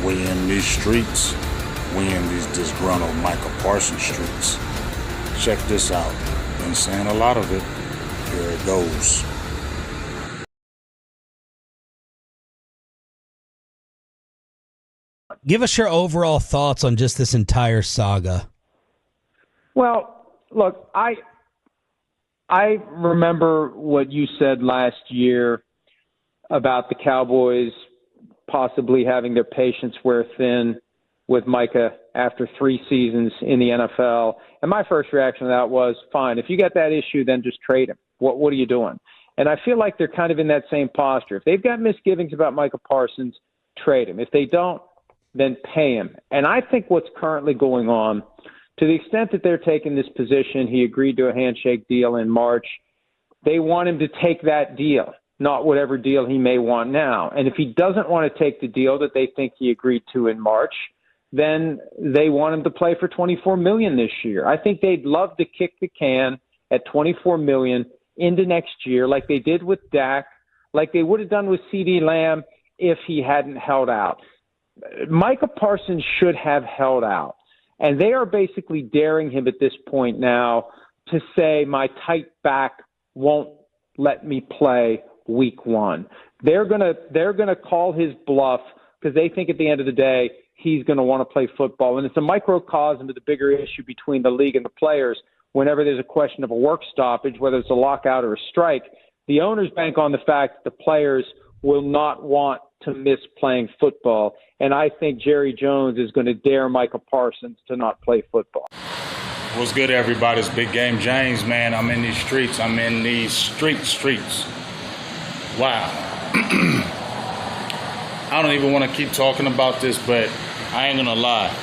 We in these streets. We in these disgruntled Micah Parsons streets. Check this out. Been saying a lot of it. Here it goes. Give us your overall thoughts on just this entire saga. Well, look, I remember what you said last year about the Cowboys possibly having their patience wear thin with Micah after 3 seasons in the NFL. And my first reaction to that was, fine, if you got that issue, then just trade him. What are you doing? And I feel like they're kind of in that same posture. If they've got misgivings about Micah Parsons, trade him. If they don't, then pay him. And I think what's currently going on, to the extent that they're taking this position, he agreed to a handshake deal in March. They want him to take that deal, not whatever deal he may want now. And if he doesn't want to take the deal that they think he agreed to in March, then they want him to play for $24 million this year. I think they'd love to kick the can at $24 million into next year, like they did with Dak, like they would have done with CeeDee Lamb if he hadn't held out. Micah Parsons should have held out. And they are basically daring him at this point now to say, my tight back won't let me play week 1. They're gonna call his bluff because they think at the end of the day he's going to want to play football. And it's a microcosm of the bigger issue between the league and the players. Whenever there's a question of a work stoppage, whether it's a lockout or a strike, the owners bank on the fact that the players will not want to miss playing football. And I think Jerry Jones is going to dare Micah Parsons to not play football. What's good, everybody? It's Big Game James, man. I'm in these streets. I'm in these streets. Wow. I don't even want to keep talking about this, but I ain't going to lie.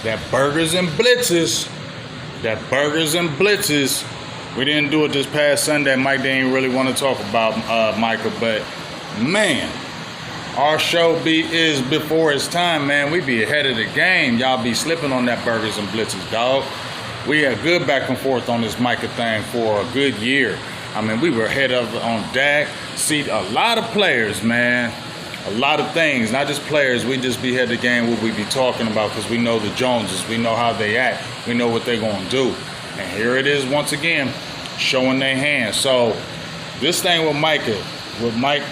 That burgers and blitzes, we didn't do it this past Sunday. Mike didn't really want to talk about Micah, but man, our show is before its time, man. We be ahead of the game. Y'all be slipping on that burgers and blitzes, dog. We had good back and forth on this Micah thing for a good year. I mean, we were ahead of on Dak. See, a lot of players, man. A lot of things, not just players. We just be ahead of the game what we be talking about because we know the Joneses. We know how they act. We know what they're going to do. And here it is once again, showing their hand. So this thing with Micah, with Mike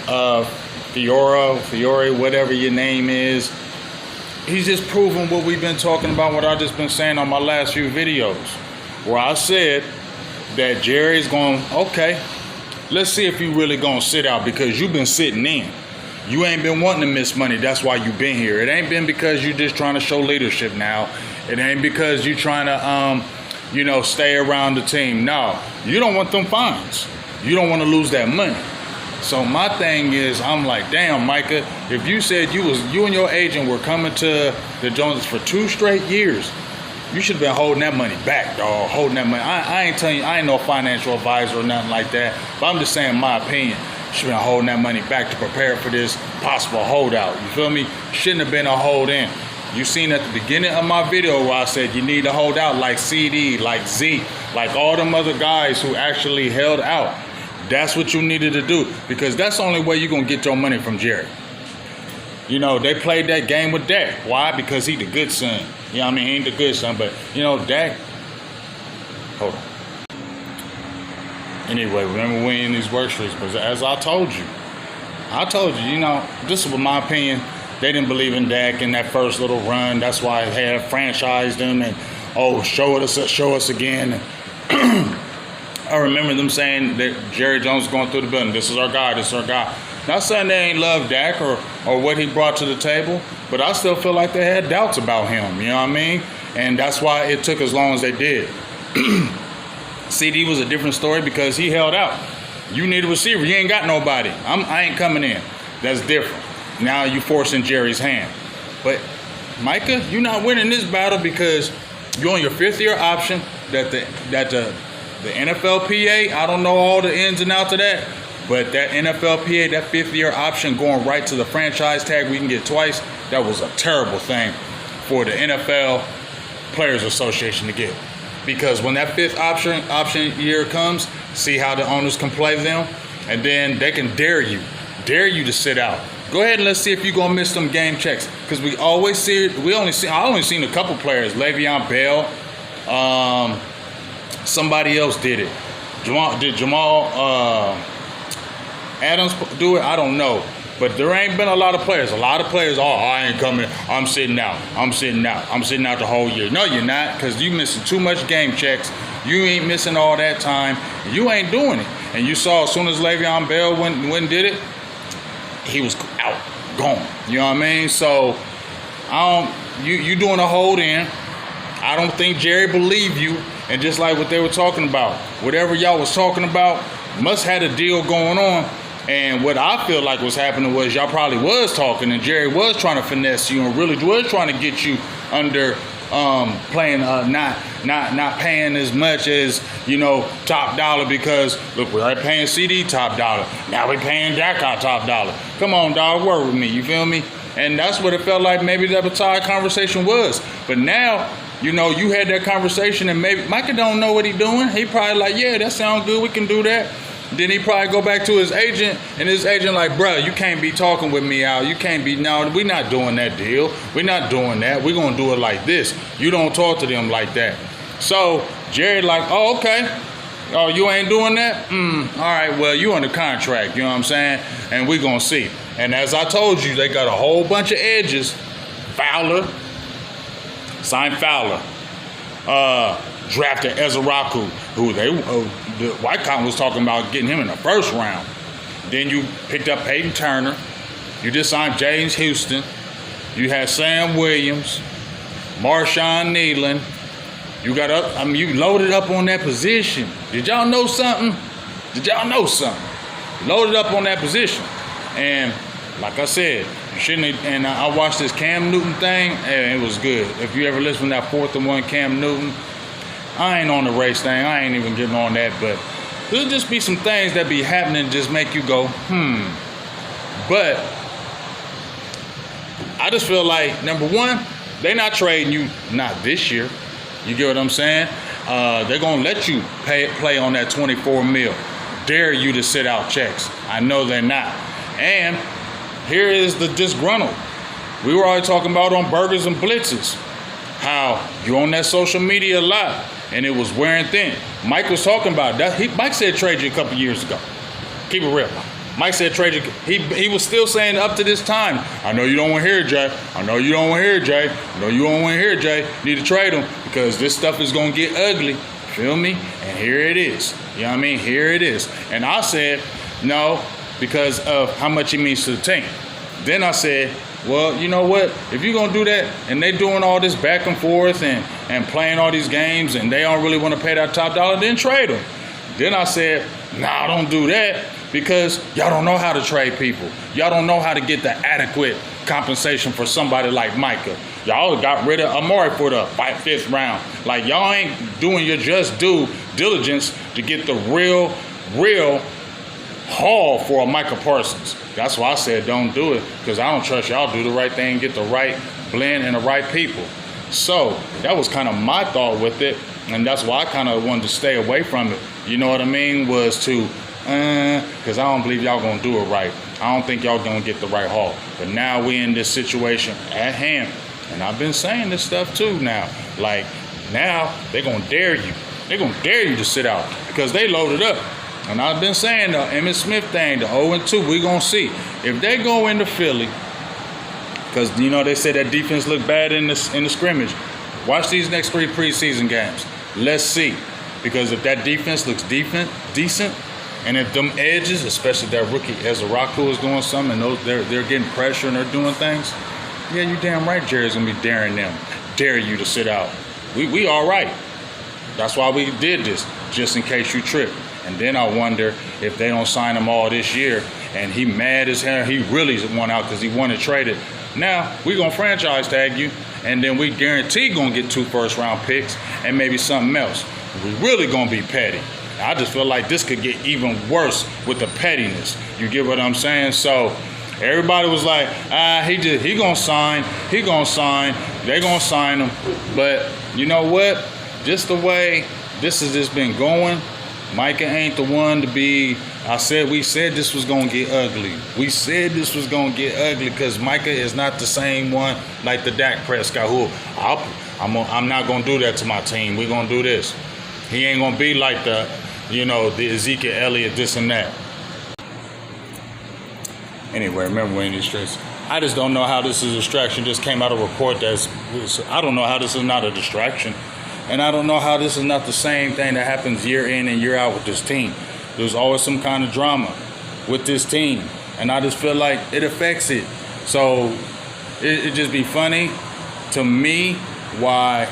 Fiore, whatever your name is, he's just proving what we've been talking about, what I've just been saying on my last few videos, where I said that Jerry's going, okay, let's see if you really going to sit out because you've been sitting in. You ain't been wanting to miss money. That's why you've been here. It ain't been because you're just trying to show leadership now. It ain't because you're trying to, stay around the team. No, you don't want them fines. You don't want to lose that money. So my thing is, I'm like, damn, Micah, if you said you and your agent were coming to the Joneses for 2 straight years, you should have been holding that money back, dog. Holding that money. I ain't telling you, I ain't no financial advisor or nothing like that. But I'm just saying my opinion. Should have been holding that money back to prepare for this possible holdout. You feel me? Shouldn't have been a hold in. You seen at the beginning of my video where I said you need to hold out like CD, like Zeke, like all them other guys who actually held out. That's what you needed to do because that's the only way you're going to get your money from Jerry. You know, they played that game with Dak. Why? Because he the good son. You know what I mean? He ain't the good son, but, Dak. Hold on. Anyway, remember we in these work streets, but as I told you, this is my opinion. They didn't believe in Dak in that first little run. That's why they had franchised him and, show us again. I remember them saying that Jerry Jones is going through the building. This is our guy. Not saying they ain't love Dak or what he brought to the table, but I still feel like they had doubts about him. You know what I mean? And that's why it took as long as they did. CD was a different story because he held out. You need a receiver. You ain't got nobody. I ain't coming in. That's different. Now you forcing Jerry's hand. But Micah, you're not winning this battle because you're on your 5th-year option that the NFLPA, I don't know all the ins and outs of that, but that NFLPA, that 5th-year option going right to the franchise tag we can get twice, that was a terrible thing for the NFL Players Association to get. Because when that 5th option year comes, see how the owners can play them, and then they can dare you to sit out. Go ahead and let's see if you're gonna miss them game checks. Because I only seen a couple players. Le'Veon Bell. Somebody else did it. Jamal Adams do it? I don't know. But there ain't been a lot of players. A lot of players, I ain't coming. I'm sitting out. I'm sitting out the whole year. No, you're not, because you missing too much game checks. You ain't missing all that time. You ain't doing it. And you saw as soon as Le'Veon Bell went and did it, he was out, gone. You know what I mean? So you doing a hold in. I don't think Jerry believed you. And just like what they were talking about, whatever y'all was talking about, must had a deal going on. And what I feel like was happening was y'all probably was talking, and Jerry was trying to finesse you and really was trying to get you under playing not paying as much as, you know, top dollar, because look, we're paying CD top dollar. Now we're paying Dakar top dollar. Come on, dog, work with me. You feel me? And that's what it felt like maybe that entire conversation was. But now, you know, you had that conversation, and maybe Micah don't know what he doing. He probably like, yeah, that sounds good. We can do that. Then he probably go back to his agent, and his agent like, bro, you can't be talking with me out. You can't be, no, we're not doing that deal. We're not doing that. We're going to do it like this. You don't talk to them like that. So Jerry like, oh, okay. Oh, you ain't doing that? All right, well, you under contract, you know what I'm saying? And we're going to see. And as I told you, they got a whole bunch of edges. Fowler, signed Fowler. Drafted Ezraku, who the Whitecott was talking about getting him in the first round. Then you picked up Peyton Turner. You just signed James Houston. You had Sam Williams, Marshawn Nealon. You got up. I mean, you loaded up on that position. Did y'all know something? Loaded up on that position. And like I said, you shouldn't have, and I watched this Cam Newton thing, and it was good. If you ever listen to that 4th and 1 Cam Newton, I ain't on the race thing. I ain't even getting on that, but there'll just be some things that be happening just make you go, But I just feel like, number one, they not trading you, not this year. You get what I'm saying? They're going to let you play on that $24 million. Dare you to sit out checks. I know they're not. And here is the disgruntled. We were already talking about on Burgers and Blitzes, how you on that social media a lot, and it was wearing thin. Mike was talking about that. Mike said trade you a couple years ago. Keep it real. Mike said trade you. He was still saying up to this time, I know you don't want to hear it, Jay. I know you don't want to hear it, Jay. I know you don't want to hear it, Jay. You need to trade him because this stuff is going to get ugly. Feel me? And here it is. You know what I mean? Here it is. And I said, no, because of how much he means to the team. Then I said, well, you know what? If you're going to do that and they doing all this back and forth and playing all these games and they don't really want to pay that top dollar, then trade them. Then I said, nah, don't do that because y'all don't know how to trade people. Y'all don't know how to get the adequate compensation for somebody like Micah. Y'all got rid of Amari for the 5th round. Like, y'all ain't doing your just due diligence to get the real haul for a Micah Parsons. That's why I said don't do it, because I don't trust y'all do the right thing, get the right blend and the right people. So that was kind of my thought with it, and that's why I kind of wanted to stay away from it. You know what I mean? Was to, because I don't believe y'all gonna do it right. I don't think y'all gonna get the right haul. But now we in this situation at hand, and I've been saying this stuff too now. Like, now they're gonna dare you. They're gonna dare you to sit out because they loaded up. And I've been saying the Emmitt Smith thing, the 0-2, we're going to see. If they go into Philly, because, you know, they said that defense looked bad in the scrimmage. Watch these next 3 preseason games. Let's see. Because if that defense looks decent, and if them edges, especially that rookie Ezraku is doing something, and they're getting pressure and they're doing things, yeah, you damn right Jerry's going to be daring them. Dare you to sit out. We all right. That's why we did this, just in case you trip. And then I wonder if they don't sign him all this year and he mad as hell. He really won out because he wanted traded. Now, we going to franchise tag you, and then we guarantee going to get 2 first-round picks and maybe something else. We really going to be petty. I just feel like this could get even worse with the pettiness. You get what I'm saying? So everybody was like, he going to sign. He going to sign. They going to sign him. But you know what? Just the way this has just been going, Micah ain't the one to be We said this was gonna get ugly. We said this was gonna get ugly because Micah is not the same one like the Dak Prescott who I'm not gonna do that to my team. We're gonna do this. He ain't gonna be like the Ezekiel Elliott, this and that. Anyway, remember when these streets. I just don't know how this is a distraction. Just came out a report I don't know how this is not a distraction. And I don't know how this is not the same thing that happens year in and year out with this team. There's always some kind of drama with this team. And I just feel like it affects it. So it just be funny to me why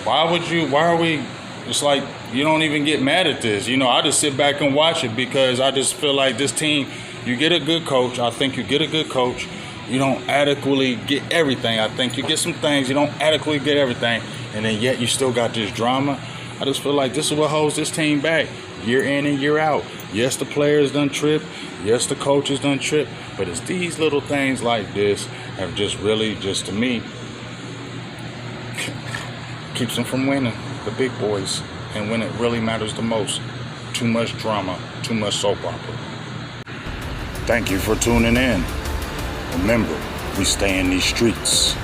are we, it's like you don't even get mad at this. I just sit back and watch it because I just feel like this team, you get a good coach. I think you get a good coach. You don't adequately get everything. I think you get some things. You don't adequately get everything. And then yet you still got this drama. I just feel like this is what holds this team back year in and year out. Yes, the players done trip. Yes, the coaches done trip. But it's these little things like this have just really, just to me, keeps them from winning, the big boys. And when it really matters the most, too much drama, too much soap opera. Thank you for tuning in. Remember, we stay in these streets.